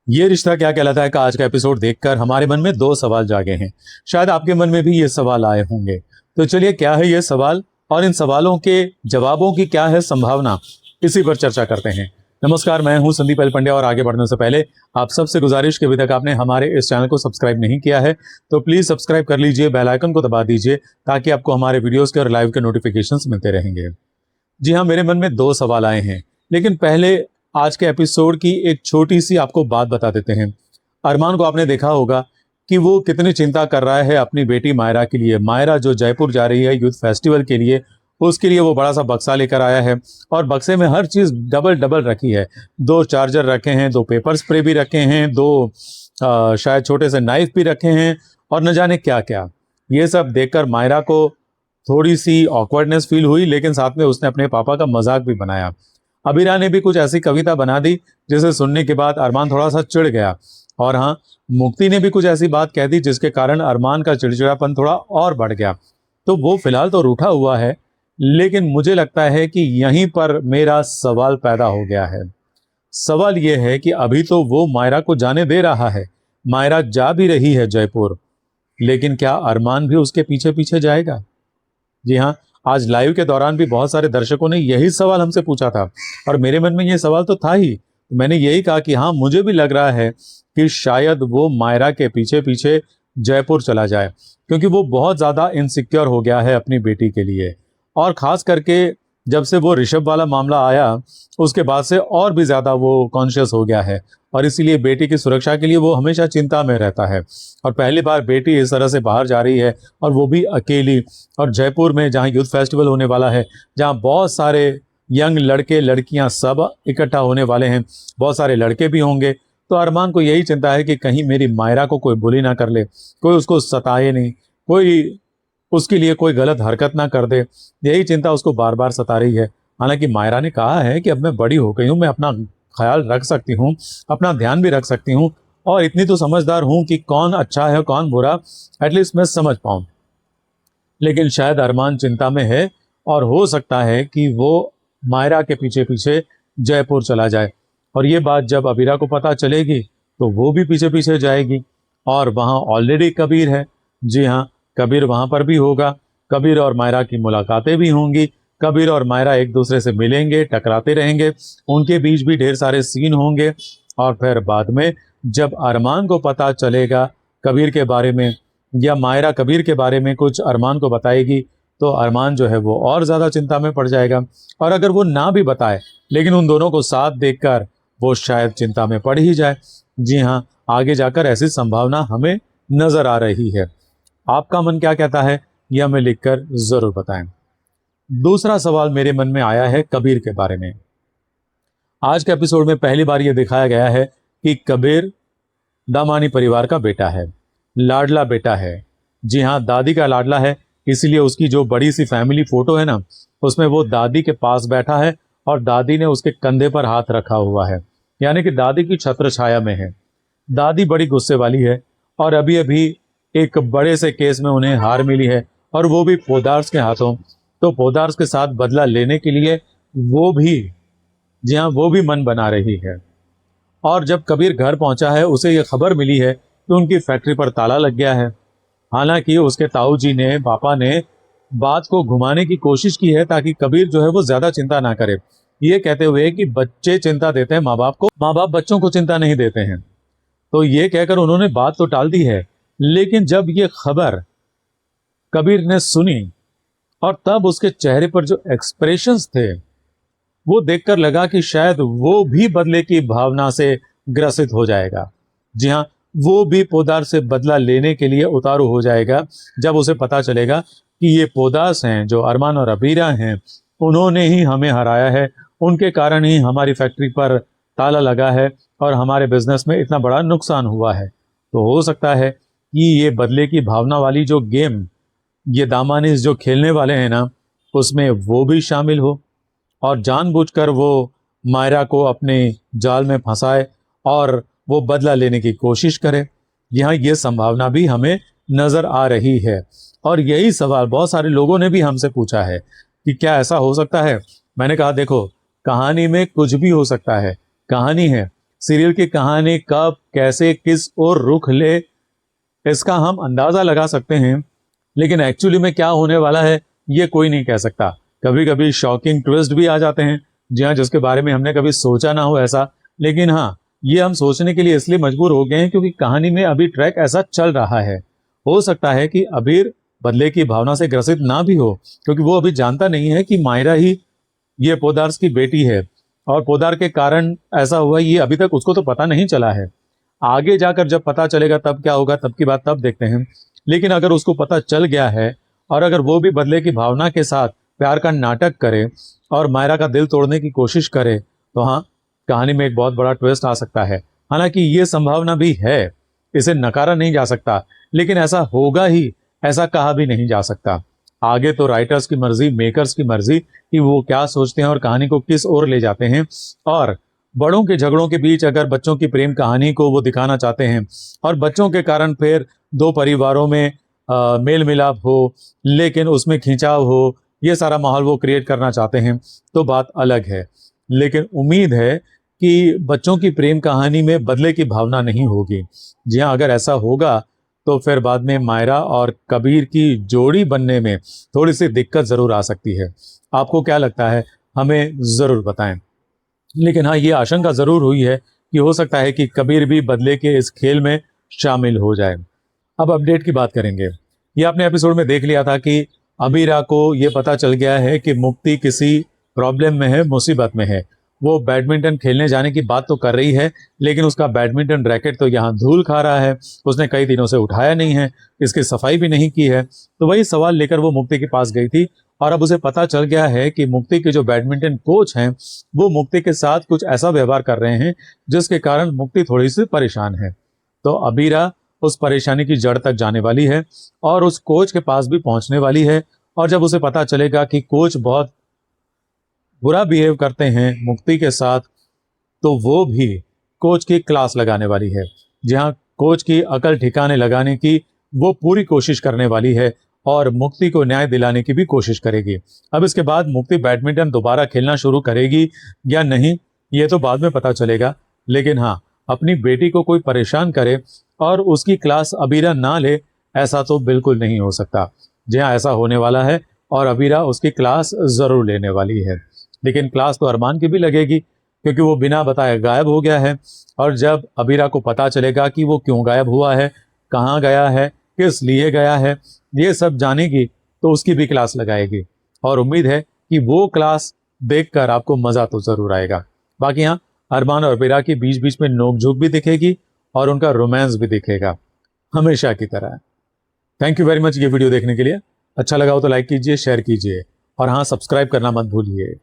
ये रिश्ता क्या कहलाता है का आज का एपिसोड देखकर हमारे मन में दो सवाल जागे हैं। शायद आपके मन में भी ये सवाल आए होंगे। तो चलिए, क्या है ये सवाल और इन सवालों के जवाबों की क्या है संभावना, इसी पर चर्चा करते हैं। नमस्कार, मैं हूं संदीप एल पंड्या और आगे बढ़ने से पहले आप सबसे गुजारिश कि अभी तक आपने हमारे इस चैनल को सब्सक्राइब नहीं किया है तो प्लीज सब्सक्राइब कर लीजिए, बेल आइकन को दबा दीजिए ताकि आपको हमारे वीडियोस के और लाइव के नोटिफिकेशंस मिलते रहेंगे। जी हाँ, मेरे मन में दो सवाल आए हैं, लेकिन पहले आज के एपिसोड की एक छोटी सी आपको बात बता देते हैं। अरमान को आपने देखा होगा कि वो कितनी चिंता कर रहा है अपनी बेटी मायरा के लिए। मायरा जो जयपुर जा रही है यूथ फेस्टिवल के लिए, उसके लिए वो बड़ा सा बक्सा लेकर आया है और बक्से में हर चीज डबल डबल रखी है। 2 चार्जर रखे हैं, 2 पेपर स्प्रे भी रखे हैं, 2 शायद छोटे से नाइफ भी रखे हैं और न जाने क्या क्या। ये सब देखकर मायरा को थोड़ी सी ऑकवर्डनेस फील हुई, लेकिन साथ में उसने अपने पापा का मजाक भी बनाया। अबीरा ने भी कुछ ऐसी कविता बना दी जिसे सुनने के बाद अरमान थोड़ा सा चिढ़ गया। और हाँ, मुक्ति ने भी कुछ ऐसी बात कह दी जिसके कारण अरमान का चिड़चिड़ापन थोड़ा और बढ़ गया। तो वो फिलहाल तो रूठा हुआ है, लेकिन मुझे लगता है कि यहीं पर मेरा सवाल पैदा हो गया है। सवाल यह है कि अभी तो वो मायरा को जाने दे रहा है, मायरा जा भी रही है जयपुर, लेकिन क्या अरमान भी उसके पीछे पीछे जाएगा? जी हाँ, आज लाइव के दौरान भी बहुत सारे दर्शकों ने यही सवाल हमसे पूछा था और मेरे मन में ये सवाल तो था ही। मैंने यही कहा कि हाँ, मुझे भी लग रहा है कि शायद वो मायरा के पीछे पीछे जयपुर चला जाए, क्योंकि वो बहुत ज़्यादा इनसिक्योर हो गया है अपनी बेटी के लिए। और ख़ास करके जब से वो ऋषभ वाला मामला आया, उसके बाद से और भी ज़्यादा वो कॉन्शियस हो गया है और इसीलिए बेटी की सुरक्षा के लिए वो हमेशा चिंता में रहता है। और पहली बार बेटी इस तरह से बाहर जा रही है और वो भी अकेली, और जयपुर में जहाँ यूथ फेस्टिवल होने वाला है, जहाँ बहुत सारे यंग लड़के लड़कियाँ सब इकट्ठा होने वाले हैं, बहुत सारे लड़के भी होंगे। तो अरमान को यही चिंता है कि कहीं मेरी मायरा को कोई बुली ना कर ले, कोई उसको सताए नहीं, कोई उसके लिए कोई गलत हरकत ना कर दे। यही चिंता उसको बार बार सता रही है। हालांकि मायरा ने कहा है कि अब मैं बड़ी हो गई हूँ, मैं अपना ख्याल रख सकती हूँ, अपना ध्यान भी रख सकती हूँ और इतनी तो समझदार हूँ कि कौन अच्छा है कौन बुरा एटलीस्ट मैं समझ पाऊँ। लेकिन शायद अरमान चिंता में है और हो सकता है कि वो मायरा के पीछे पीछे जयपुर चला जाए। और ये बात जब अबीरा को पता चलेगी तो वो भी पीछे पीछे जाएगी। और वहाँ ऑलरेडी कबीर है। जी हाँ, कबीर वहाँ पर भी होगा। कबीर और मायरा की मुलाकातें भी होंगी। कबीर और मायरा एक दूसरे से मिलेंगे, टकराते रहेंगे, उनके बीच भी ढेर सारे सीन होंगे। और फिर बाद में जब अरमान को पता चलेगा कबीर के बारे में, या मायरा कबीर के बारे में कुछ अरमान को बताएगी, तो अरमान जो है वो और ज़्यादा चिंता में पड़ जाएगा। और अगर वो ना भी बताए, लेकिन उन दोनों को साथ देखकर वो शायद चिंता में पड़ ही जाए। जी हाँ, आगे जाकर ऐसी संभावना हमें नज़र आ रही है। आपका मन क्या कहता है यह हमें लिखकर ज़रूर बताएं। दूसरा सवाल मेरे मन में आया है कबीर के बारे में। आज के एपिसोड में पहली बार यह दिखाया गया है कि कबीर दामानी परिवार का बेटा है, लाडला बेटा है। जी हाँ, दादी का लाडला है, इसीलिए उसकी जो बड़ी सी फैमिली फोटो है ना, उसमें वो दादी के पास बैठा है और दादी ने उसके कंधे पर हाथ रखा हुआ है, यानी कि दादी की छत्र छाया में है। दादी बड़ी गुस्से वाली है और अभी अभी एक बड़े से केस में उन्हें हार मिली है, और वो भी पोदार्स के हाथों। तो पोदार्स के साथ बदला लेने के लिए वो भी, जी हाँ, वो भी मन बना रही है। और जब कबीर घर पहुंचा है, उसे यह खबर मिली है कि उनकी फैक्ट्री पर ताला लग गया है। हालांकि उसके ताऊ जी ने, पापा ने बात को घुमाने की कोशिश की है ताकि कबीर जो है वो ज्यादा चिंता ना करे, ये कहते हुए कि बच्चे चिंता देते हैं माँ बाप को, माँ बाप बच्चों को चिंता नहीं देते हैं। तो ये कहकर उन्होंने बात तो टाल दी है। लेकिन जब ये खबर कबीर ने सुनी और तब उसके चेहरे पर जो एक्सप्रेशंस थे, वो देखकर लगा कि शायद वो भी बदले की भावना से ग्रसित हो जाएगा। जी हाँ, वो भी पोदार से बदला लेने के लिए उतारू हो जाएगा जब उसे पता चलेगा कि ये पोदास हैं जो अरमान और अबीरा हैं, उन्होंने ही हमें हराया है, उनके कारण ही हमारी फैक्ट्री पर ताला लगा है और हमारे बिजनेस में इतना बड़ा नुकसान हुआ है। तो हो सकता है कि ये बदले की भावना वाली जो गेम ये दामानिस जो खेलने वाले हैं ना, उसमें वो भी शामिल हो और जानबूझकर वो मायरा को अपने जाल में फंसाए और वो बदला लेने की कोशिश करे। यहाँ ये संभावना भी हमें नजर आ रही है। और यही सवाल बहुत सारे लोगों ने भी हमसे पूछा है कि क्या ऐसा हो सकता है। मैंने कहा देखो, कहानी में कुछ भी हो सकता है, कहानी है, सीरियल की कहानी कब कैसे किस ओर रुख ले इसका हम अंदाजा लगा सकते हैं, लेकिन एक्चुअली में क्या होने वाला है ये कोई नहीं कह सकता। कभी कभी शॉकिंग ट्विस्ट भी आ जाते हैं, जी हाँ, जिसके बारे में हमने कभी सोचा ना हो ऐसा। लेकिन हाँ, ये हम सोचने के लिए इसलिए मजबूर हो गए हैं क्योंकि कहानी में अभी ट्रैक ऐसा चल रहा है। हो सकता है कि अबीर बदले की भावना से ग्रसित ना भी हो, क्योंकि वो अभी जानता नहीं है कि मायरा ही ये पोदार्स की बेटी है, और पोदार के कारण ऐसा हुआ ये अभी तक उसको तो पता नहीं चला है। आगे जाकर जब पता चलेगा तब क्या होगा, तब की बात तब देखते हैं। लेकिन अगर उसको पता चल गया है और अगर वो भी बदले की भावना के साथ प्यार का नाटक करे और मायरा का दिल तोड़ने की कोशिश करे, तो हाँ, कहानी में एक बहुत बड़ा ट्विस्ट आ सकता है। हालांकि ये संभावना भी है, इसे नकारा नहीं जा सकता, लेकिन ऐसा होगा ही ऐसा कहा भी नहीं जा सकता। आगे तो राइटर्स की मर्जी, मेकर्स की मर्जी कि वो क्या सोचते हैं और कहानी को किस ओर ले जाते हैं। और बड़ों के झगड़ों के बीच अगर बच्चों की प्रेम कहानी को वो दिखाना चाहते हैं और बच्चों के कारण फिर दो परिवारों में मेल मिलाप हो, लेकिन उसमें खिंचाव हो, ये सारा माहौल वो क्रिएट करना चाहते हैं, तो बात अलग है। लेकिन उम्मीद है कि बच्चों की प्रेम कहानी में बदले की भावना नहीं होगी। जी हाँ, अगर ऐसा होगा तो फिर बाद में मायरा और कबीर की जोड़ी बनने में थोड़ी सी दिक्कत जरूर आ सकती है। आपको क्या लगता है, हमें जरूर बताएं। लेकिन हाँ, ये आशंका जरूर हुई है कि हो सकता है कि कबीर भी बदले के इस खेल में शामिल हो जाए। अब अपडेट की बात करेंगे। ये आपने एपिसोड में देख लिया था कि अबीरा को ये पता चल गया है कि मुक्ति किसी प्रॉब्लम में है, मुसीबत में है। वो बैडमिंटन खेलने जाने की बात तो कर रही है, लेकिन उसका बैडमिंटन रैकेट तो यहाँ धूल खा रहा है, उसने कई दिनों से उठाया नहीं है, इसकी सफाई भी नहीं की है। तो वही सवाल लेकर वो मुक्ति के पास गई थी, और अब उसे पता चल गया है कि मुक्ति के जो बैडमिंटन कोच हैं वो मुक्ति के साथ कुछ ऐसा व्यवहार कर रहे हैं जिसके कारण मुक्ति थोड़ी सी परेशान है। तो अबीरा उस परेशानी की जड़ तक जाने वाली है और उस कोच के पास भी पहुंचने वाली है। और जब उसे पता चलेगा कि कोच बहुत बुरा बिहेव करते हैं मुक्ति के साथ, तो वो भी कोच की क्लास लगाने वाली है, जहां कोच की अकल ठिकाने लगाने की वो पूरी कोशिश करने वाली है और मुक्ति को न्याय दिलाने की भी कोशिश करेगी। अब इसके बाद मुक्ति बैडमिंटन दोबारा खेलना शुरू करेगी या नहीं, ये तो बाद में पता चलेगा। लेकिन हाँ, अपनी बेटी को कोई परेशान करे और उसकी क्लास अबीरा ना ले, ऐसा तो बिल्कुल नहीं हो सकता। जी हाँ, ऐसा होने वाला है और अबीरा उसकी क्लास जरूर लेने वाली है। लेकिन क्लास तो अरमान की भी लगेगी, क्योंकि वो बिना बताए गायब हो गया है। और जब अबीरा को पता चलेगा कि वो क्यों गायब हुआ है, कहाँ गया है, किस लिए गया है, ये सब जानेगी, तो उसकी भी क्लास लगाएगी। और उम्मीद है कि वो क्लास देखकर आपको मजा तो जरूर आएगा। बाकी हाँ, अरमान और अबीरा के बीच बीच में नोकझोंक भी दिखेगी और उनका रोमांस भी दिखेगा, हमेशा की तरह। थैंक यू वेरी मच ये वीडियो देखने के लिए। अच्छा लगा हो तो लाइक कीजिए, शेयर कीजिए, और हाँ, सब्सक्राइब करना मत भूलिए।